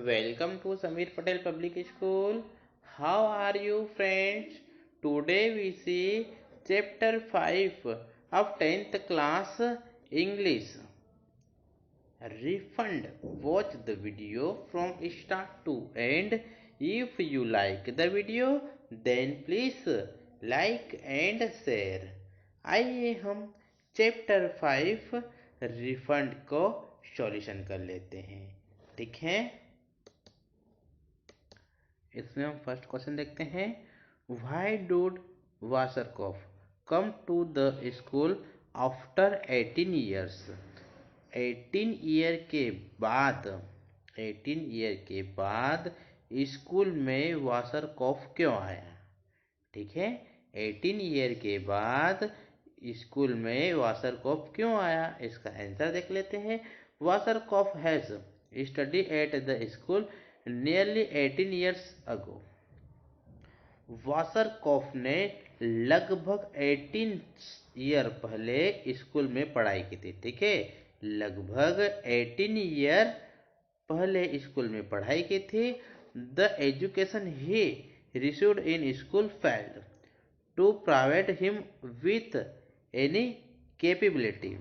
Welcome to Samir Patel Public School. How are you, friends? Today we see chapter 5 of 10th class English. Refund. Watch the video from start to end. If you like the video, then please like and share. आइए हम chapter 5 refund को solution कर लेते हैं। ठीक है, इसमें हम फर्स्ट क्वेश्चन देखते हैं। Why did Vasserkoff come to the school after 18 years? 18 year के बाद 18 ईयर के बाद स्कूल में वासरकॉफ क्यों आया? ठीक है, 18 ईयर के बाद स्कूल में वासरकॉफ क्यों आया, इसका आंसर देख लेते हैं। Vasserkoff has study at the school nearly 18 years ago. Vasserkoff ने लगभग 18 ईयर पहले स्कूल में पढ़ाई की थी। ठीक है, लगभग 18 ईयर पहले स्कूल में पढ़ाई की थी। The education he received in school failed to provide him with any capability.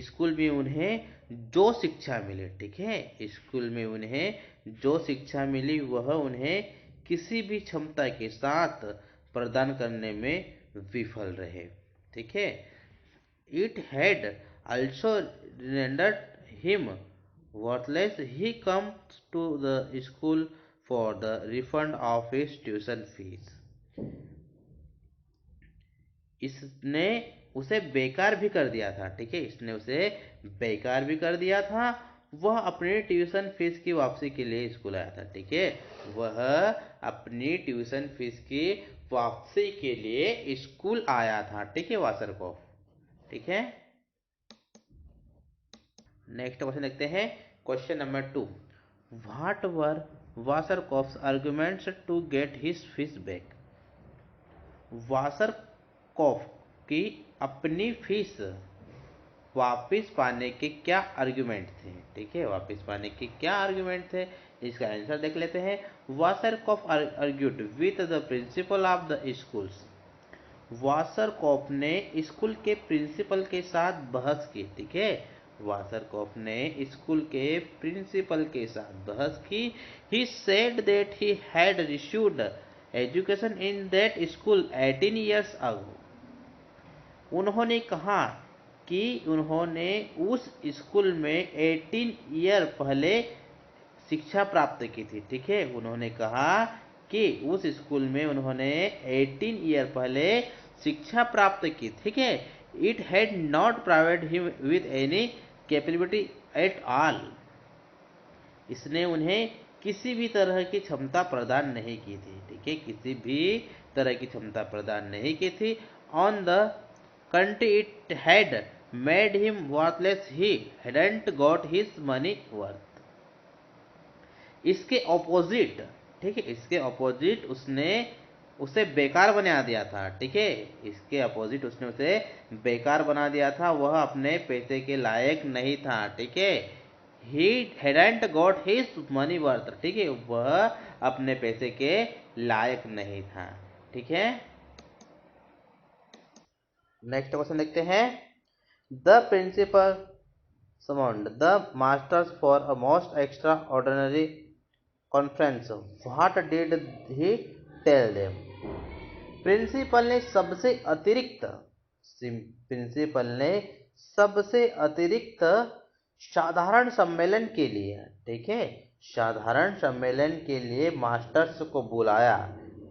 School में उन्हें जो शिक्षा मिली, ठीक है, स्कूल में उन्हें जो शिक्षा मिली वह उन्हें किसी भी क्षमता के साथ प्रदान करने में विफल रहे। ठीक है, it had also rendered him worthless. He comes to the school for the refund of his tuition fees. इसने उसे बेकार भी कर दिया था। ठीक है, इसने उसे बेकार भी कर दिया था। वह अपनी ट्यूशन फीस की वापसी के लिए स्कूल आया था। ठीक है, वह अपनी ट्यूशन फीस की वापसी के लिए स्कूल आया था। ठीक है, वासरकॉफ। ठीक है, नेक्स्ट क्वेश्चन देखते हैं। Question number 2, what were Vasserkoff's arguments to get his fees back? Vasserkoff की अपनी फीस वापस पाने के क्या आर्गुमेंट थे? ठीक है, वापस पाने के क्या आर्गुमेंट थे, इसका आंसर देख लेते हैं। Vasserkoff argued with the principal of the schools. Vasserkoff ने स्कूल के प्रिंसिपल के साथ बहस की। ठीक है, वासरकॉफ ने स्कूल के प्रिंसिपल के साथ बहस की। ही said that he had received education in that school 18 years अगो। उन्होंने कहा कि उन्होंने उस स्कूल में 18 ईयर पहले शिक्षा प्राप्त की थी। ठीक है, उन्होंने कहा कि उस स्कूल में उन्होंने 18 ईयर पहले शिक्षा प्राप्त की। ठीक है, it had not provide him with any capability at all. इसने उन्हें किसी भी तरह की क्षमता प्रदान नहीं की थी। ठीक है, किसी भी तरह की क्षमता प्रदान नहीं की थी। On the country it had made him worthless. He hadn't got his money worth. इसके ऑपोजिट, ठीक है, इसके ऑपोजिट उसने उसे बेकार बना दिया था। ठीक है, इसके अपोजिट उसने उसे बेकार बना दिया था। वह अपने पैसे के लायक नहीं था। ठीक है, he hadn't got his money worth। ठीक है, वह अपने पैसे के लायक नहीं था। ठीक है, नेक्स्ट क्वेश्चन देखते हैं। The principal summoned the masters for a most extraordinary conference. What did he tell them? Principal ने सबसे अतिरिक्त साधारण सम्मेलन के लिए, ठीक है, साधारण सम्मेलन के लिए मास्टर्स को बुलाया।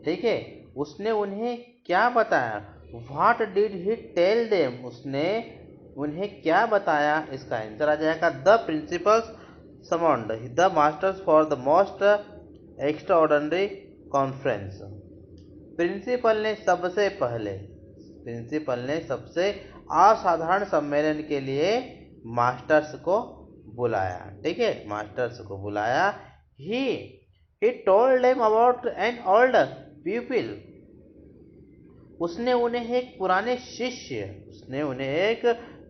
ठीक है, उसने उन्हें क्या बताया? What did he tell them? उसने उन्हें क्या बताया, इसका आंसर आ जाएगा। The principals summoned the masters for the most extraordinary conference. Principal ने सबसे असाधारण सम्मेलन के लिए मास्टर्स को बुलाया। ठीक है, मास्टर्स को बुलाया। He told them about an old people. उसने उन्हें एक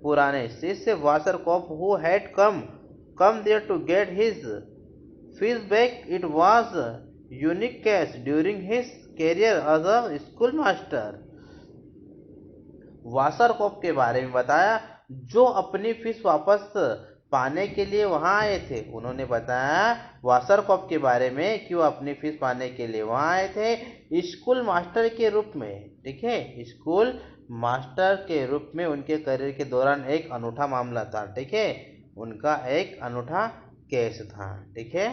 पुराने शिष्य Vasserkoff who had come there to get his Fishback, it was a unique case during his career as a schoolmaster. वासरकॉप के बारे में बताया जो अपनी फीस वापस पाने के लिए वहां आए थे। उन्होंने बताया वासरकॉप के बारे में कि वो अपनी फीस पाने के लिए वहां आए थे स्कूल मास्टर के रूप में। ठीक है, स्कूल मास्टर के रूप में उनके करियर के दौरान एक अनूठा मामला था। ठीक है, उनका एक अनूठा केस था। ठीक है,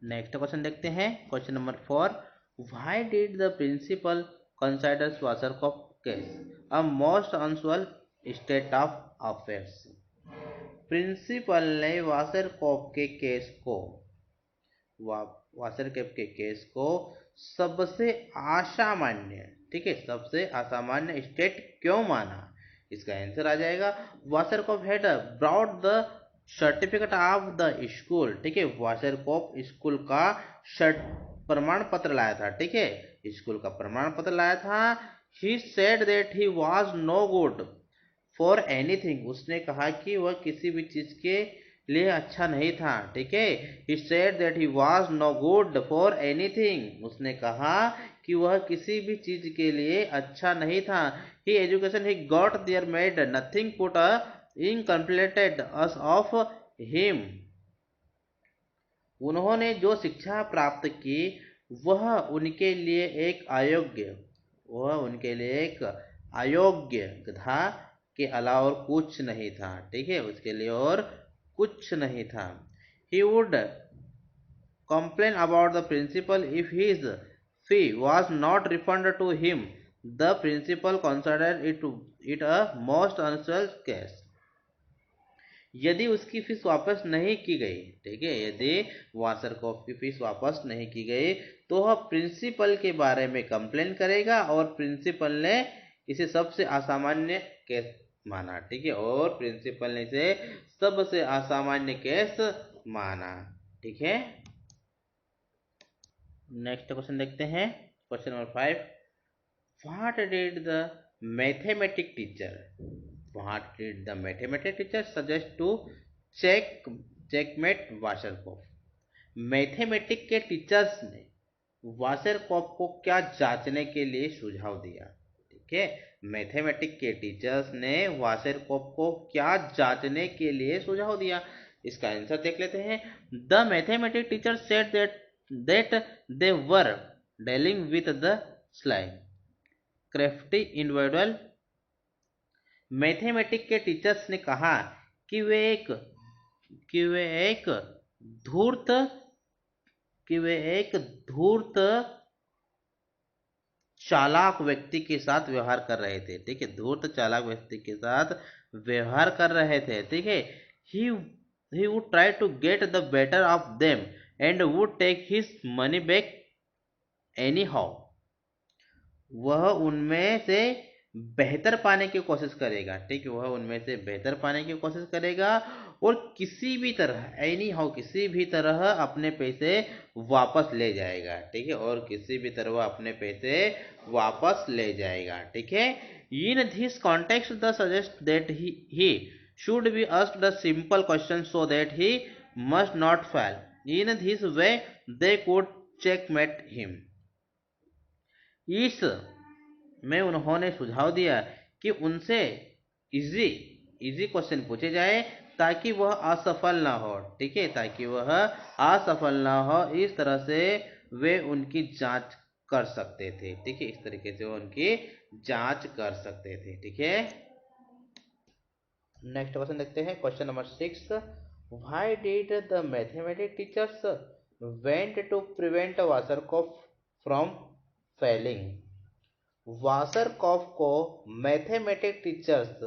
नेक्स्ट क्वेश्चन देखते हैं। Question number 4, why did the principal considers Vasserkoff case a most unusual state of affairs. Principal ने वासरकॉप के केस को वासरकॉप के केस को सबसे असामान्य, ठीक है, सबसे असामान्य स्टेट क्यों माना। इसका आंसर आ जाएगा Vasserkoff had brought the certificate of the school. ठीक है, वासरकॉप स्कूल का प्रमाण पत्र लाया था। ठीक है, स्कूल का प्रमाण पत्र लाया था। He said that he was no good for anything. उसने कहा कि वह किसी भी चीज के लिए अच्छा नहीं था। ठीक है, he said that he was no good for anything। उसने कहा कि वह किसी भी चीज के लिए अच्छा नहीं था। he education he got there made nothing put a incompleted us of him। उन्होंने जो शिक्षा प्राप्त की वह उनके लिए एक अयोग्य था के अलावा और कुछ नहीं था। ठीक है, उसके लिए और कुछ नहीं था। He would complain about the principal if his fee was not refunded to him। The principal considered it a most unusual case। यदि उसकी फीस वापस नहीं की गई, ठीक है, यदि वासरकॉप की फीस वापस नहीं की गई तो वह प्रिंसिपल के बारे में कंप्लेन करेगा और प्रिंसिपल ने इसे सबसे असामान्य केस माना। ठीक है, और प्रिंसिपल ने इसे सबसे असामान्य केस माना। ठीक है, नेक्स्ट क्वेश्चन देखते हैं। Question number 5, what did the mathematic teacher suggest to checkmate Vasserkoff. Mathematic के टीचर्स ने वासरकॉप को क्या जांचने के लिए सुझाव दिया। ठीक है, मैथमेटिक के टीचर्स ने वासरकॉप को क्या जांचने के लिए सुझाव दिया। इसका आंसर देख लेते हैं। The mathematic teacher said that they were dealing with the slime crafty individual. Mathematic के टीचर्स ने कहा कि वे एक धूर्त चालाक व्यक्ति के साथ व्यवहार कर रहे थे। ठीक है, धूर्त चालाक व्यक्ति के साथ व्यवहार कर रहे थे। ठीक है, he would try to get the better of them and would take his money back anyhow। वह उनमें से बेहतर पाने की कोशिश करेगा। ठीक है, वह उनमें से बेहतर पाने की कोशिश करेगा और किसी भी तरह अपने पैसे वापस ले जाएगा। ठीक है, और किसी भी तरह वह अपने पैसे वापस ले जाएगा। ठीक है, in this context the suggest that he should be asked the simple question so that he must not fail। In this way they could checkmate him। इस में उन्होंने सुझाव दिया कि उनसे इजी क्वेश्चन पूछे जाए ताकि वह असफल ना हो। ठीक है, ताकि वह असफल ना हो। इस तरह से वे उनकी जांच कर सकते थे। ठीक है, इस तरीके से वो उनकी जांच कर सकते थे। ठीक है, नेक्स्ट क्वेश्चन देखते हैं। Question number 6, why did the mathematics teachers went to prevent Vasserkoff from failing. Vasserkoff को मैथमेटिक्स टीचर्स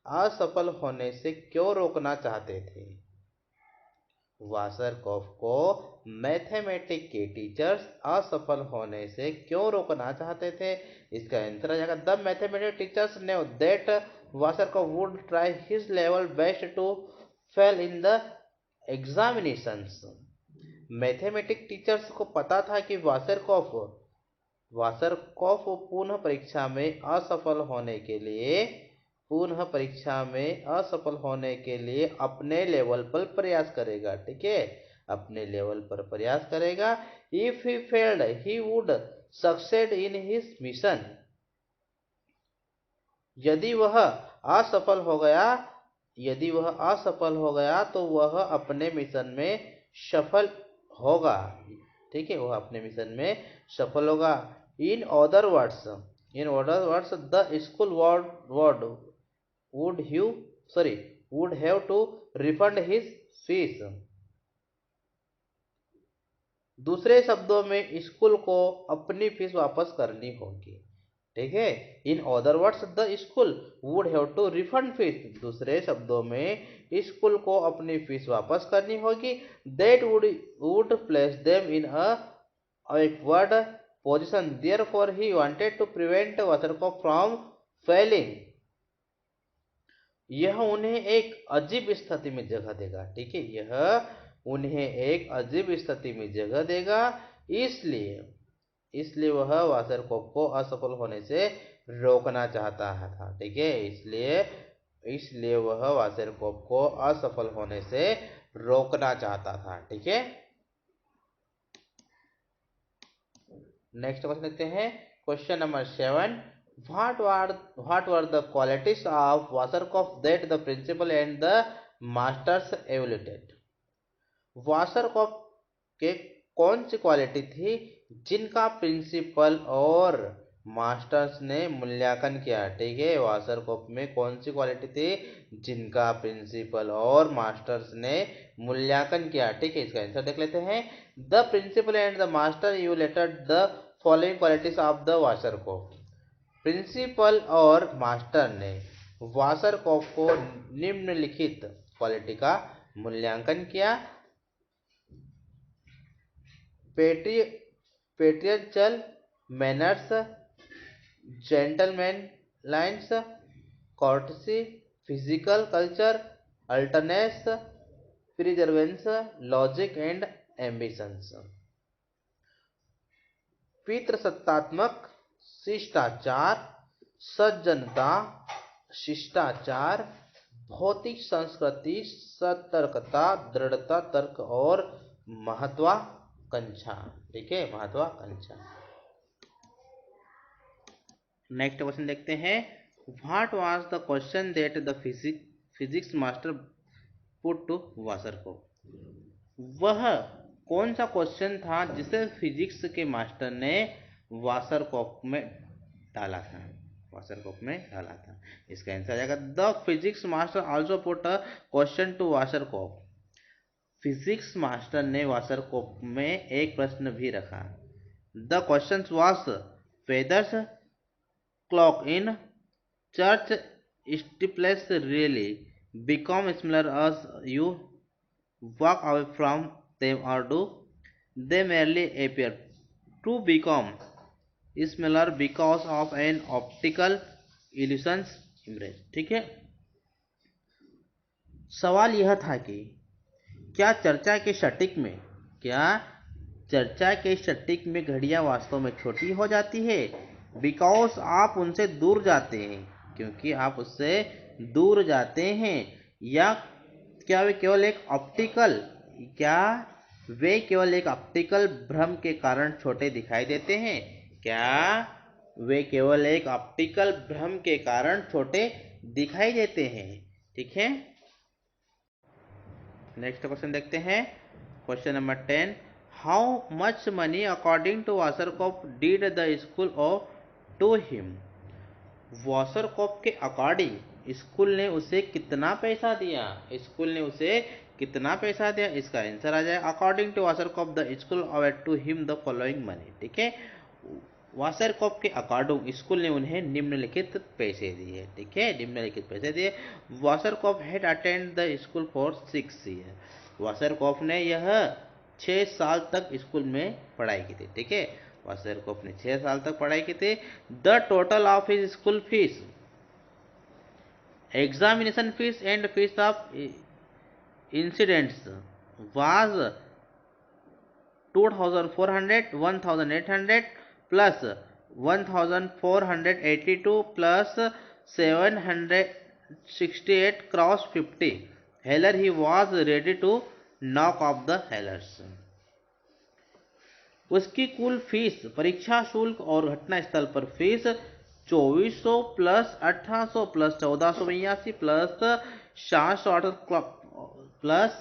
असफल होने से क्यों रोकना चाहते थे। वासरकॉफ को मैथमेटिक्स के टीचर्स असफल होने से क्यों रोकना चाहते थे। इसका आंसर आ जाएगा the mathematics teachers knew that Vasserkoff would try his level best to fail in the examinations. Mathematics teachers को पता था कि वासरकॉफ पुनः परीक्षा में असफल होने के लिए पुनः परीक्षा में असफल होने के लिए अपने लेवल पर प्रयास करेगा। ठीक है, अपने लेवल पर प्रयास करेगा। If he failed he would succeed in his mission. यदि वह असफल हो गया, यदि वह असफल हो गया तो वह अपने मिशन में सफल होगा। ठीक है, वह अपने मिशन में सफल होगा। इन other words, the school would have to refund his fees। दूसरे शब्दों में स्कूल को अपनी फीस वापस करनी होगी। ठीक है, in other words the school would have to refund fees. दूसरे शब्दों में स्कूल को अपनी फीस वापस करनी होगी। That would place them in a awkward position, therefore he wanted to prevent Wasserkoff from failing। यह उन्हें एक अजीब स्थिति में जगह देगा। ठीक है, यह उन्हें एक अजीब स्थिति में जगह देगा, इसलिए वह वासरकोफ को असफल होने से रोकना चाहता था। ठीक है, इसलिए वह वासरकोफ को असफल होने से रोकना चाहता था। ठीक है, नेक्स्ट क्वेश्चन देखते हैं। Question number 7, what were the qualities of Wasserkoff that the principal and the masters evaluated। वासरकॉफ के कौन सी क्वालिटी थी जिनका प्रिंसिपल और मास्टर्स ने मूल्यांकन किया। ठीक है, वासरकॉफ में कौन सी क्वालिटी थी जिनका प्रिंसिपल और मास्टर्स ने मूल्यांकन किया। ठीक है, इसका आंसर देख लेते हैं। The principal and the master evaluated the following qualities of the Vasserkoff. Principal और मास्टर ने वासरकॉफ को निम्नलिखित क्वालिटी का मूल्यांकन किया। Patriarchal manners, gentleman lines, courtesy, physical culture, alertness, perseverance, logic and ambitions. पितृसत्तात्मक, शिष्टाचार, सज्जनता, शिष्टाचार, भौतिक संस्कृति, सतर्कता, दृढ़ता, तर्क और महत्वाकांक्षा। ठीक है, महत्वाकांक्षा। नेक्स्ट क्वेश्चन देखते हैं। What was the question that the physics master put to Vasserkoff. वह कौन सा क्वेश्चन था जिसे फिजिक्स के मास्टर ने वासरकोफ में डाला था। इसका आंसर आ जाएगा the physics master also put a question to Vasserkoff. Physics master ने वासरकोफ में एक प्रश्न भी रखा। The question was whether clock in church steeples really become smaller as you walk away from them, or do they merely appear to become smaller because of an optical illusions image। ठीक है, सवाल यह था कि क्या चर्चा के सटीक में घड़ियां वास्तव में छोटी हो जाती है बिकॉज आप उनसे दूर जाते हैं, क्योंकि आप उससे दूर जाते हैं, या क्या वे केवल एक ऑप्टिकल भ्रम के कारण छोटे दिखाई देते हैं। क्या वे केवल एक ऑप्टिकल भ्रम के कारण छोटे दिखाई देते हैं। ठीक है, नेक्स्ट क्वेश्चन देखते हैं। Question number 10, how much money according to Vasserkoff did the school off to him. Vasserkoff के अकॉर्डिंग स्कूल ने उसे कितना पैसा दिया। इसका आंसर आ जाए according to Vasserkoff the school owed to him the following money. ठीक है, वासरकोफ के अकॉर्डिंग स्कूल ने उन्हें निम्नलिखित पैसे दिए। ठीक है, निम्नलिखित पैसे दिए। Vasserkoff had attend the school for 6 year. Vasserkoff ने यह 6 साल तक स्कूल में पढ़ाई की थी। ठीक है, वासरकोफ ने 6 साल तक पढ़ाई की थी। The total of his school fees, examination fees and fees of incidents was 2400, 1800 plus 1482 plus 768 cross 50 heller he was ready to knock off the hellers. उसकी कुल फीस, परीक्षा शुल्क और घटनास्थल पर fees 2400 plus 1800 plus 1482 plus 708 plus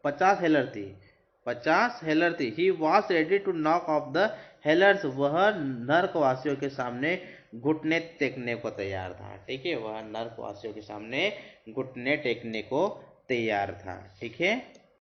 50 heller थी। 50 heller थी। He was ready to knock off the hellers, वह नर्कवासियों के सामने घुटने टेकने को तैयार था। ठीक है, वह नर्कवासियों के सामने घुटने टेकने को तैयार था। ठीक है।